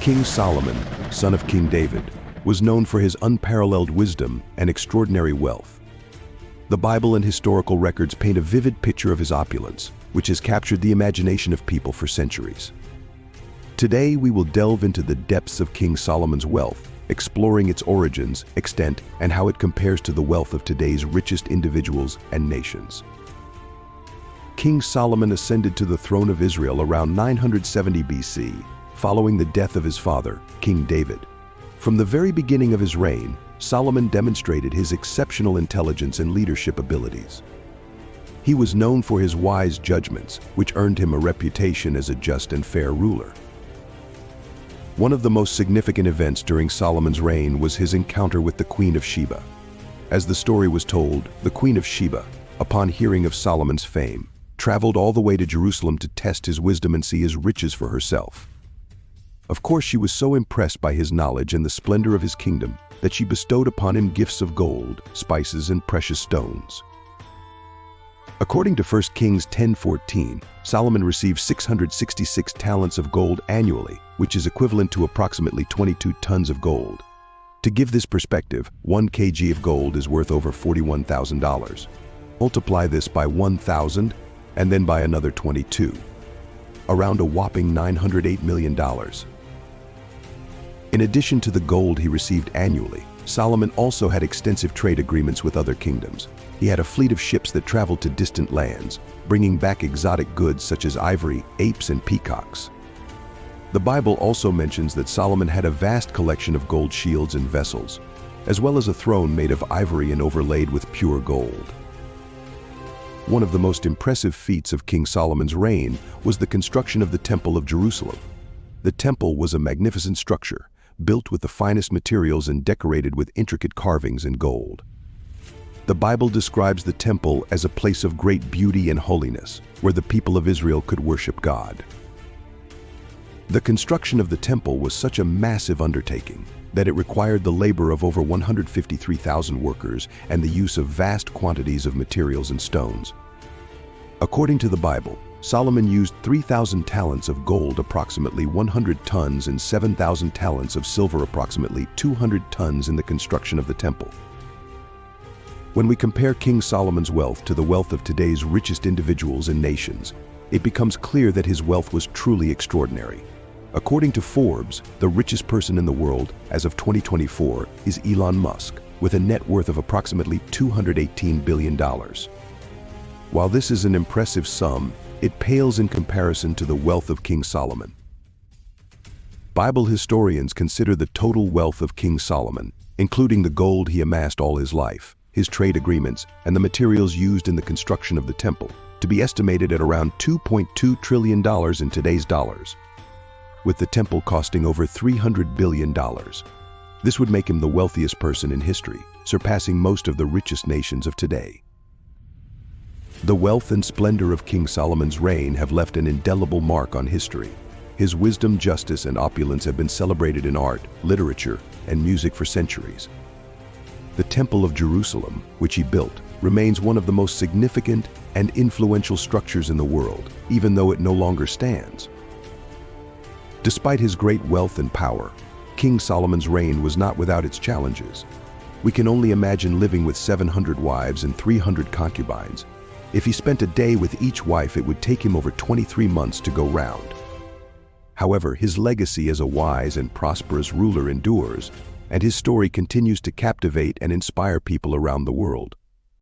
King Solomon, son of King David, was known for his unparalleled wisdom and extraordinary wealth. The Bible and historical records paint a vivid picture of his opulence, which has captured the imagination of people for centuries. Today, we will delve into the depths of King Solomon's wealth, exploring its origins, extent, and how it compares to the wealth of today's richest individuals and nations. King Solomon ascended to the throne of Israel around 970 BC, following the death of his father, King David. From the very beginning of his reign, Solomon demonstrated his exceptional intelligence and leadership abilities. He was known for his wise judgments, which earned him a reputation as a just and fair ruler. One of the most significant events during Solomon's reign was his encounter with the Queen of Sheba. As the story was told, the Queen of Sheba, upon hearing of Solomon's fame, traveled all the way to Jerusalem to test his wisdom and see his riches for herself. Of course, she was so impressed by his knowledge and the splendor of his kingdom that she bestowed upon him gifts of gold, spices, and precious stones. According to 1 Kings 10:14, Solomon received 666 talents of gold annually, which is equivalent to approximately 22 tons of gold. To give this perspective, 1 kg of gold is worth over $41,000. Multiply this by 1,000 and then by another 22. Around a whopping $908 million. In addition to the gold he received annually, Solomon also had extensive trade agreements with other kingdoms. He had a fleet of ships that traveled to distant lands, bringing back exotic goods such as ivory, apes, and peacocks. The Bible also mentions that Solomon had a vast collection of gold shields and vessels, as well as a throne made of ivory and overlaid with pure gold. One of the most impressive feats of King Solomon's reign was the construction of the Temple of Jerusalem. The temple was a magnificent structure, built with the finest materials and decorated with intricate carvings in gold. The Bible describes the temple as a place of great beauty and holiness, where the people of Israel could worship God. The construction of the temple was such a massive undertaking that it required the labor of over 153,000 workers and the use of vast quantities of materials and stones. According to the Bible, Solomon used 3,000 talents of gold, approximately 100 tons, and 7,000 talents of silver, approximately 200 tons, in the construction of the temple. When we compare King Solomon's wealth to the wealth of today's richest individuals and nations, it becomes clear that his wealth was truly extraordinary. According to Forbes, the richest person in the world as of 2024 is Elon Musk, with a net worth of approximately $218 billion. While this is an impressive sum, it pales in comparison to the wealth of King Solomon. Bible historians consider the total wealth of King Solomon, including the gold he amassed all his life, his trade agreements, and the materials used in the construction of the temple, to be estimated at around $2.2 trillion in today's dollars, with the temple costing over $300 billion. This would make him the wealthiest person in history, surpassing most of the richest nations of today. The wealth and splendor of King Solomon's reign have left an indelible mark on history. His wisdom, justice, and opulence have been celebrated in art, literature, and music for centuries. The Temple of Jerusalem, which he built, remains one of the most significant and influential structures in the world, even though it no longer stands. Despite his great wealth and power, King Solomon's reign was not without its challenges. We can only imagine living with 700 wives and 300 concubines. If he spent a day with each wife, it would take him over 23 months to go round. However, his legacy as a wise and prosperous ruler endures, and his story continues to captivate and inspire people around the world.